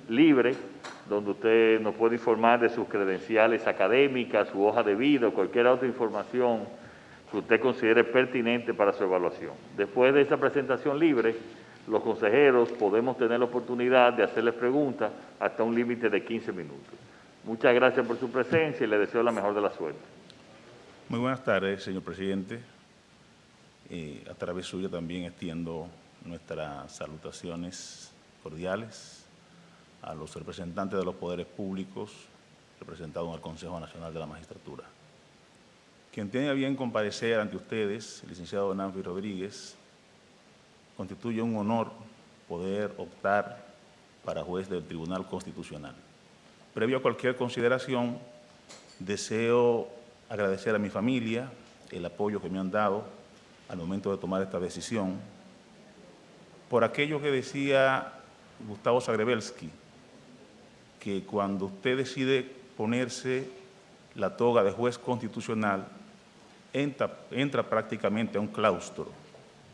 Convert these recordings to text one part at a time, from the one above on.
libre, donde usted nos puede informar de sus credenciales académicas, su hoja de vida o cualquier otra información que usted considere pertinente para su evaluación. Después de esa presentación libre, los consejeros podemos tener la oportunidad de hacerles preguntas hasta un límite de 15 minutos. Muchas gracias por su presencia y le deseo la mejor de la suerte. Muy buenas tardes, señor presidente. A través suyo también extiendo nuestras salutaciones cordiales a los representantes de los poderes públicos representados en el Consejo Nacional de la Magistratura. Quien tiene a bien comparecer ante ustedes, el licenciado Nanfi Rodríguez, constituye un honor poder optar para juez del Tribunal Constitucional. Previo a cualquier consideración, deseo agradecer a mi familia el apoyo que me han dado al momento de tomar esta decisión, por aquello que decía Gustavo Zagrebelsky, que cuando usted decide ponerse la toga de juez constitucional, entra prácticamente a un claustro.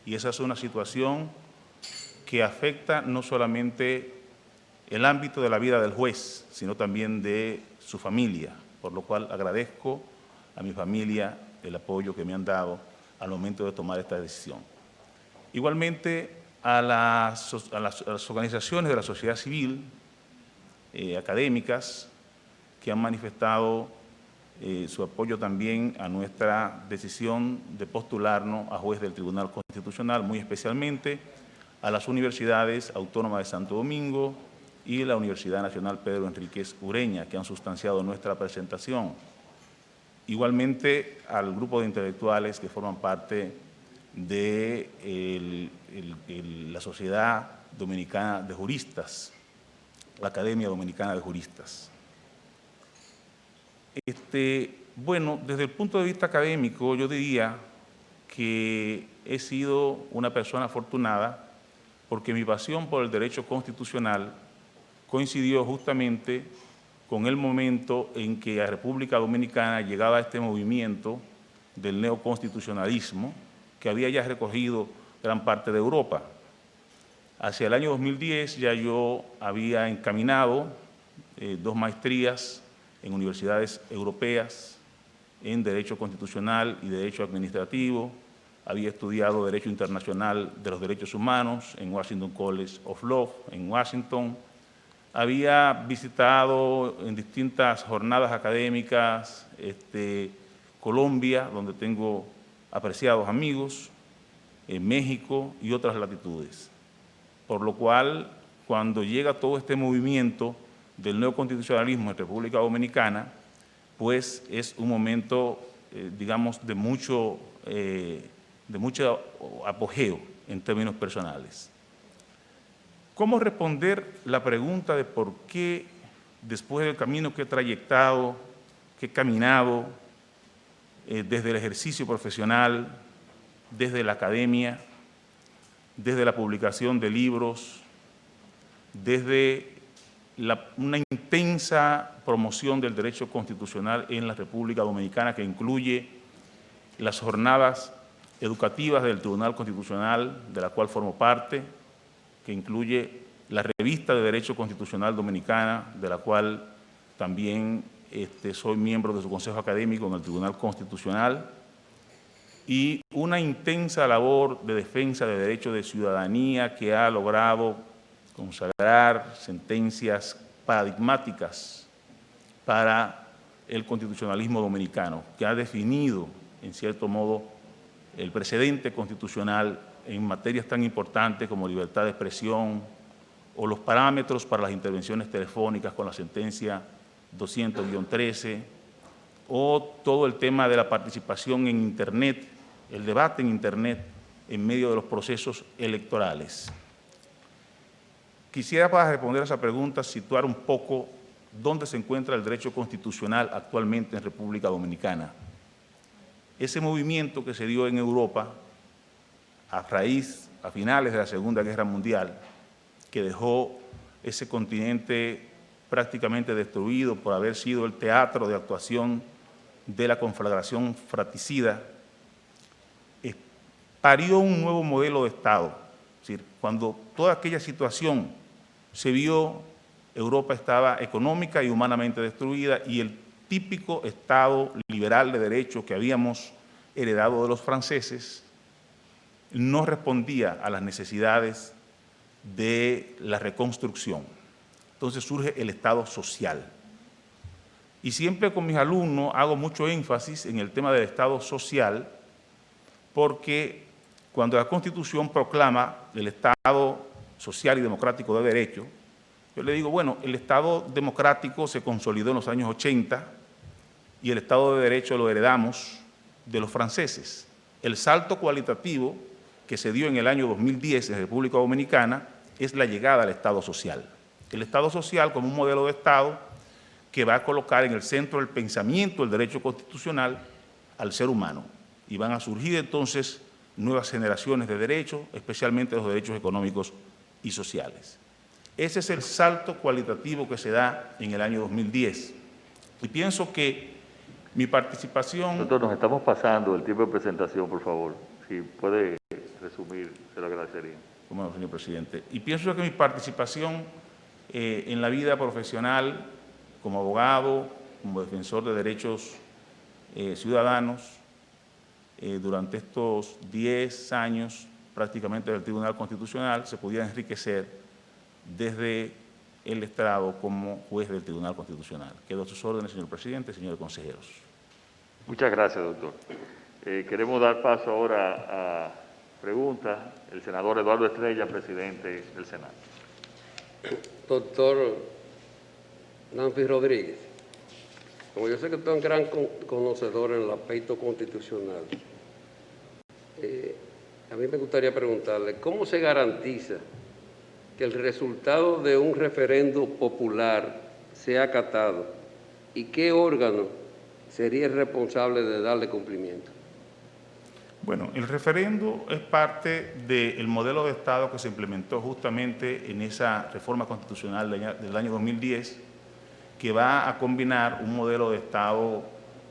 Y esa es una situación que afecta no solamente el ámbito de la vida del juez, sino también de su familia, por lo cual agradezco a mi familia el apoyo que me han dado al momento de tomar esta decisión. Igualmente, a las organizaciones de la sociedad civil, académicas, que han manifestado su apoyo también a nuestra decisión de postularnos a juez del Tribunal Constitucional, muy especialmente a las universidades autónomas de Santo Domingo y la Universidad Nacional Pedro Enríquez Ureña, que han sustanciado nuestra presentación. Igualmente al grupo de intelectuales que forman parte de la Sociedad Dominicana de Juristas, la Academia Dominicana de Juristas. Bueno, desde el punto de vista académico, yo diría que he sido una persona afortunada porque mi pasión por el derecho constitucional coincidió justamente con el momento en que la República Dominicana llegaba a este movimiento del neoconstitucionalismo que había ya recorrido gran parte de Europa. Hacia el año 2010 ya yo había encaminado 2 maestrías en universidades europeas en Derecho Constitucional y Derecho Administrativo. Había estudiado Derecho Internacional de los Derechos Humanos en Washington College of Law, en Washington. Había visitado en distintas jornadas académicas Colombia, donde tengo apreciados amigos, en México y otras latitudes. Por lo cual, cuando llega todo este movimiento del neoconstitucionalismo en República Dominicana, pues es un momento, digamos, de mucho apogeo en términos personales. ¿Cómo responder la pregunta de por qué, después del camino que he trayectado, que he caminado desde el ejercicio profesional, desde la academia, desde la publicación de libros, desde una intensa promoción del derecho constitucional en la República Dominicana, que incluye las jornadas educativas del Tribunal Constitucional, de la cual formo parte, que incluye la revista de Derecho Constitucional Dominicana, de la cual también soy miembro de su consejo académico en el Tribunal Constitucional, y una intensa labor de defensa de derechos de ciudadanía que ha logrado consagrar sentencias paradigmáticas para el constitucionalismo dominicano, que ha definido, en cierto modo, el precedente constitucional en materias tan importantes como libertad de expresión o los parámetros para las intervenciones telefónicas con la sentencia 200-13, o todo el tema de la participación en Internet, el debate en Internet en medio de los procesos electorales. Quisiera, para responder a esa pregunta, situar un poco dónde se encuentra el derecho constitucional actualmente en República Dominicana. Ese movimiento que se dio en Europa a finales de la Segunda Guerra Mundial, que dejó ese continente prácticamente destruido por haber sido el teatro de actuación de la conflagración fratricida, parió un nuevo modelo de Estado. Es decir, cuando toda aquella situación se vio Europa estaba económica y humanamente destruida y el típico Estado liberal de derecho que habíamos heredado de los franceses no respondía a las necesidades de la reconstrucción. Entonces surge el Estado social. Y siempre con mis alumnos hago mucho énfasis en el tema del Estado social, porque cuando la Constitución proclama el Estado social y democrático de derecho, yo le digo, bueno, el Estado democrático se consolidó en los años 80 y el Estado de Derecho lo heredamos de los franceses. El salto cualitativo que se dio en el año 2010 en República Dominicana es la llegada al Estado social. El Estado social como un modelo de Estado que va a colocar en el centro del pensamiento el derecho constitucional al ser humano. Y van a surgir entonces nuevas generaciones de derechos, especialmente los derechos económicos y sociales. Ese es el salto cualitativo que se da en el año 2010. Y pienso que mi participación... Doctor, nos estamos pasando el tiempo de presentación, por favor. Si puede resumir, se lo agradecería. Bueno, señor presidente. Y pienso que mi participación en la vida profesional, como abogado, como defensor de derechos ciudadanos, durante estos 10 años prácticamente del Tribunal Constitucional, se podía enriquecer desde el estrado como juez del Tribunal Constitucional. Quedo a sus órdenes, señor presidente, señores consejeros. Muchas gracias, doctor. Queremos dar paso ahora a preguntas. El senador Eduardo Estrella, presidente del Senado. Doctor Nancy Rodríguez, como yo sé que usted es un gran conocedor en el aspecto constitucional, a mí me gustaría preguntarle, ¿cómo se garantiza que el resultado de un referendo popular sea acatado y qué órgano sería el responsable de darle cumplimiento? Bueno, el referendo es parte del modelo de Estado que se implementó justamente en esa reforma constitucional del año 2010, que va a combinar un modelo de Estado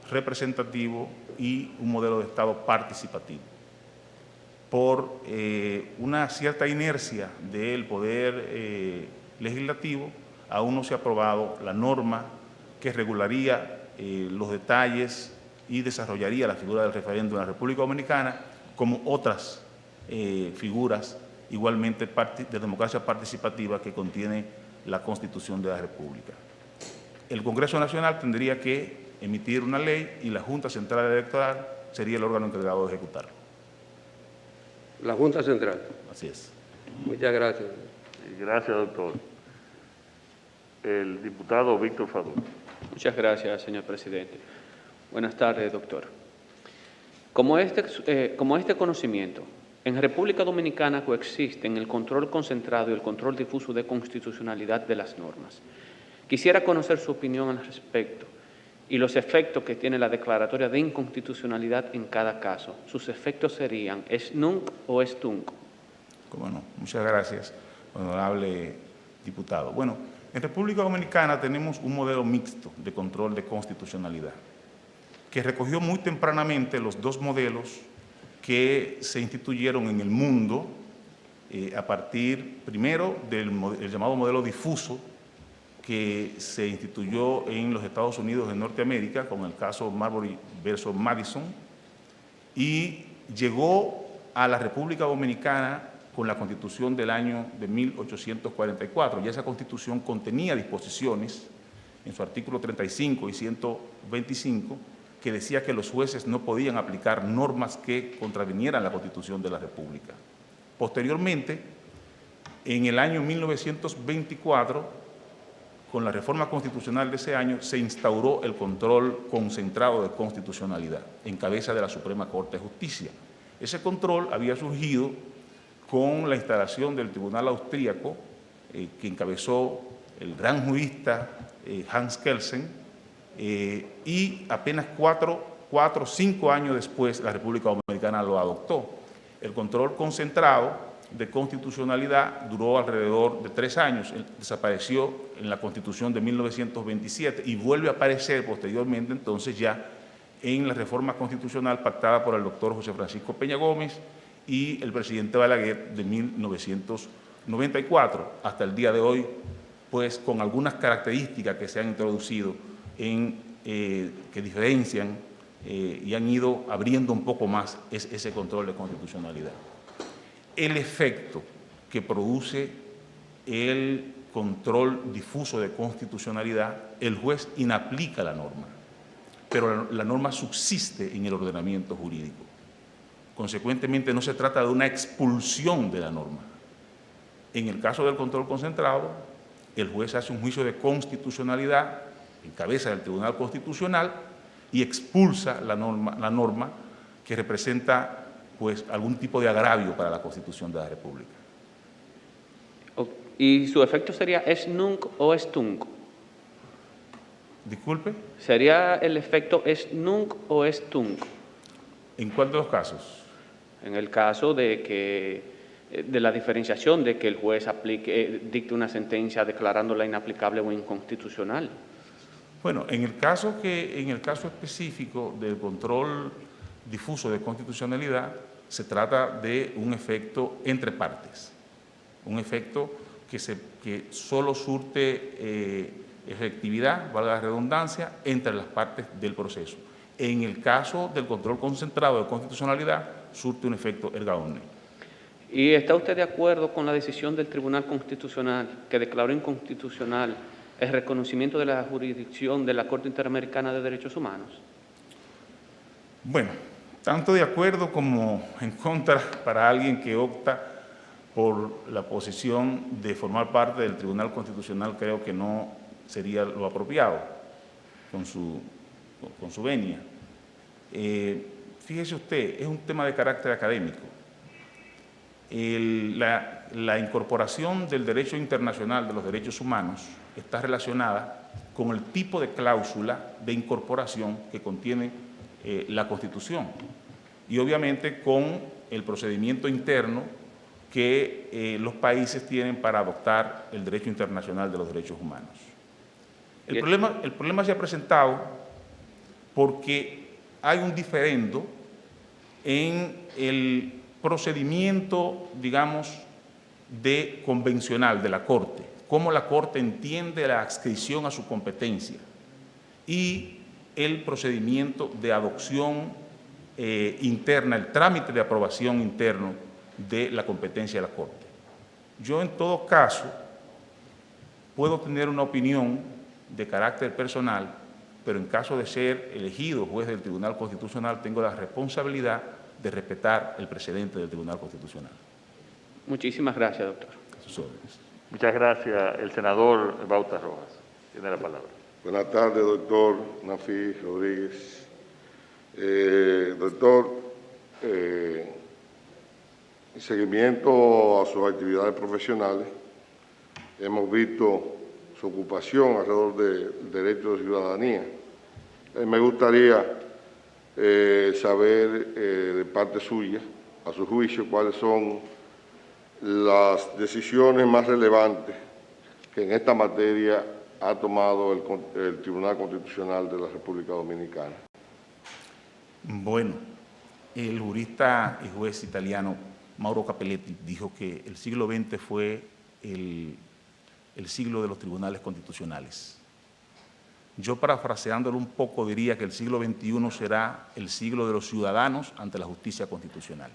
representativo y un modelo de Estado participativo. Por una cierta inercia del poder legislativo, aún no se ha aprobado la norma que regularía los detalles y desarrollaría la figura del referéndum en la República Dominicana, como otras figuras igualmente de democracia participativa que contiene la Constitución de la República. El Congreso Nacional tendría que emitir una ley y la Junta Central Electoral sería el órgano encargado de ejecutarlo. La Junta Central. Así es. Muchas gracias. Gracias, doctor. El diputado Víctor Fadul. Muchas gracias, señor presidente. Buenas tardes, doctor. Como este conocimiento, en República Dominicana coexisten el control concentrado y el control difuso de constitucionalidad de las normas. Quisiera conocer su opinión al respecto y los efectos que tiene la declaratoria de inconstitucionalidad en cada caso. Sus efectos serían ¿es nunc o es tunc? Cómo no. Muchas gracias, honorable diputado. Bueno, en República Dominicana tenemos un modelo mixto de control de constitucionalidad, que recogió muy tempranamente los dos modelos que se instituyeron en el mundo a partir, primero, del llamado modelo difuso, que se instituyó en los Estados Unidos de Norteamérica, con el caso Marbury versus Madison, y llegó a la República Dominicana con la Constitución del año de 1844. Ya esa Constitución contenía disposiciones en su artículo 35 y 125 que decía que los jueces no podían aplicar normas que contravinieran la Constitución de la República. Posteriormente, en el año 1924, con la reforma constitucional de ese año, se instauró el control concentrado de constitucionalidad en cabeza de la Suprema Corte de Justicia. Ese control había surgido con la instalación del Tribunal Austríaco, que encabezó el gran jurista Hans Kelsen, y apenas 4 o 5 años después la República Dominicana lo adoptó. El control concentrado de constitucionalidad duró alrededor de 3 años, desapareció en la Constitución de 1927 y vuelve a aparecer posteriormente entonces ya en la reforma constitucional pactada por el doctor José Francisco Peña Gómez y el presidente Balaguer de 1994. Hasta el día de hoy pues con algunas características que se han introducido que diferencian y han ido abriendo un poco más ese control de constitucionalidad. El efecto que produce el control difuso de constitucionalidad, el juez inaplica la norma, pero la norma subsiste en el ordenamiento jurídico. Consecuentemente, no se trata de una expulsión de la norma. En el caso del control concentrado, el juez hace un juicio de constitucionalidad en cabeza del Tribunal Constitucional y expulsa la norma que representa pues, algún tipo de agravio para la Constitución de la República. ¿Y su efecto sería es nunc o es tunc? Disculpe. ¿Sería el efecto es nunc o es tunc? ¿En cuál de los casos? En el caso de la diferenciación de que el juez dicte una sentencia declarándola inaplicable o inconstitucional. Bueno, en el caso específico del control difuso de constitucionalidad, se trata de un efecto entre partes, un efecto que solo surte efectividad, valga la redundancia, entre las partes del proceso. En el caso del control concentrado de constitucionalidad, surte un efecto erga omnes. ¿Y está usted de acuerdo con la decisión del Tribunal Constitucional que declaró inconstitucional el reconocimiento de la jurisdicción de la Corte Interamericana de Derechos Humanos? Bueno, tanto de acuerdo como en contra para alguien que opta por la posición de formar parte del Tribunal Constitucional, creo que no sería lo apropiado con su venia. Fíjese usted, es un tema de carácter académico. La incorporación del derecho internacional de los derechos humanos está relacionada con el tipo de cláusula de incorporación que contiene la Constitución y obviamente con el procedimiento interno que los países tienen para adoptar el derecho internacional de los derechos humanos. El problema se ha presentado porque hay un diferendo en el procedimiento, digamos, convencional de la Corte, cómo la Corte entiende la adscripción a su competencia y el procedimiento de adopción interna, el trámite de aprobación interno de la competencia de la Corte. Yo, en todo caso, puedo tener una opinión de carácter personal, pero en caso de ser elegido juez del Tribunal Constitucional, tengo la responsabilidad de respetar el precedente del Tribunal Constitucional. Muchísimas gracias, doctor. A sus órdenes. Muchas gracias. El senador Bauta Rojas tiene la palabra. Buenas tardes, doctor Nafis Rodríguez. Doctor, en seguimiento a sus actividades profesionales, hemos visto su ocupación alrededor del derecho de ciudadanía. Me gustaría saber de parte suya, a su juicio, cuáles son las decisiones más relevantes que en esta materia ha tomado el Tribunal Constitucional de la República Dominicana. Bueno, el jurista y juez italiano Mauro Capelletti dijo que el siglo XX fue el siglo de los tribunales constitucionales. Yo, parafraseándolo un poco, diría que el siglo XXI será el siglo de los ciudadanos ante la justicia constitucional.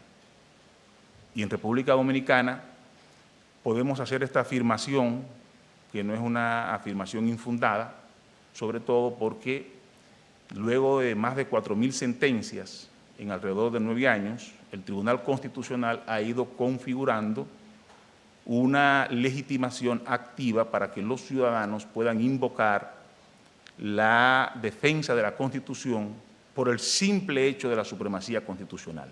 Y en República Dominicana podemos hacer esta afirmación, que no es una afirmación infundada, sobre todo porque luego de más de 4.000 sentencias en alrededor de 9 años, el Tribunal Constitucional ha ido configurando una legitimación activa para que los ciudadanos puedan invocar la defensa de la Constitución por el simple hecho de la supremacía constitucional.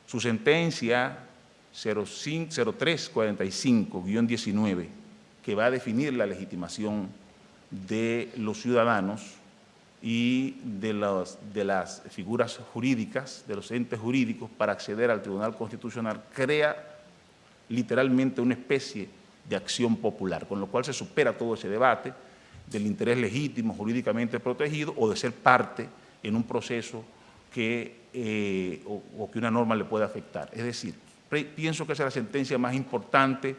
Su sentencia 0345-19, que va a definir la legitimación de los ciudadanos y de las figuras jurídicas, de los entes jurídicos para acceder al Tribunal Constitucional, crea literalmente una especie de acción popular, con lo cual se supera todo ese debate del interés legítimo, jurídicamente protegido, o de ser parte en un proceso que una norma le pueda afectar. Es decir, pienso que esa es la sentencia más importante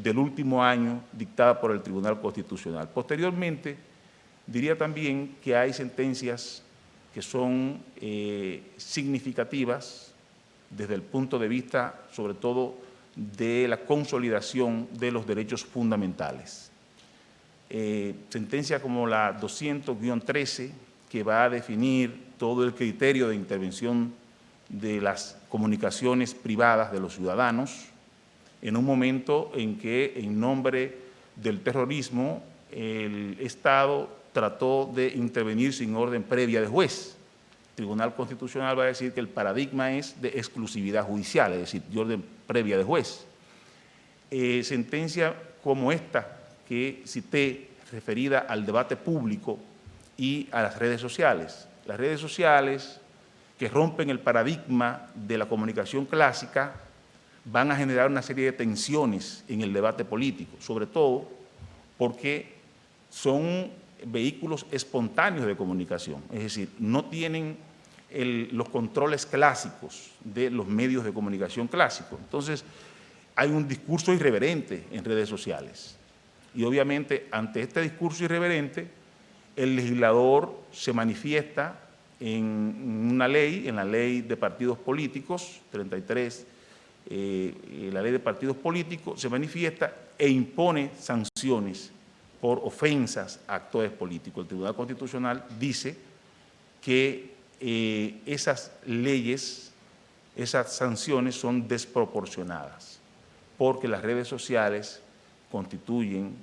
del último año dictada por el Tribunal Constitucional. Posteriormente, diría también que hay sentencias que son significativas desde el punto de vista, sobre todo, de la consolidación de los derechos fundamentales. Sentencia como la 200-13, que va a definir todo el criterio de intervención de las comunicaciones privadas de los ciudadanos, en un momento en que, en nombre del terrorismo, el Estado trató de intervenir sin orden previa de juez. El Tribunal Constitucional va a decir que el paradigma es de exclusividad judicial, es decir, de orden previa de juez. Sentencia como esta que cité, referida al debate público y a las redes sociales. Las redes sociales, que rompen el paradigma de la comunicación clásica, van a generar una serie de tensiones en el debate político, sobre todo porque son vehículos espontáneos de comunicación, es decir, no tienen los controles clásicos de los medios de comunicación clásicos. Entonces, hay un discurso irreverente en redes sociales y obviamente ante este discurso irreverente el legislador se manifiesta en una ley, en la Ley de Partidos Políticos, 33, la Ley de Partidos Políticos, se manifiesta e impone sanciones por ofensas a actores políticos. El Tribunal Constitucional dice que esas leyes, esas sanciones son desproporcionadas, porque las redes sociales constituyen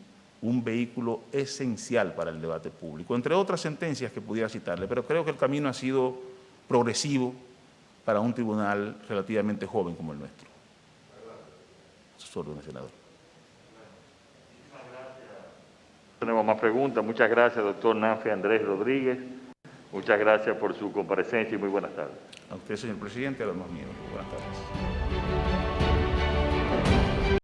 un vehículo esencial para el debate público, entre otras sentencias que pudiera citarle, pero creo que el camino ha sido progresivo para un tribunal relativamente joven como el nuestro. Sus órdenes, senador. Tenemos más preguntas. Muchas gracias, doctor Nafi Andrés Rodríguez. Muchas gracias por su comparecencia y muy buenas tardes. A usted, señor presidente, a los más míos. Buenas tardes.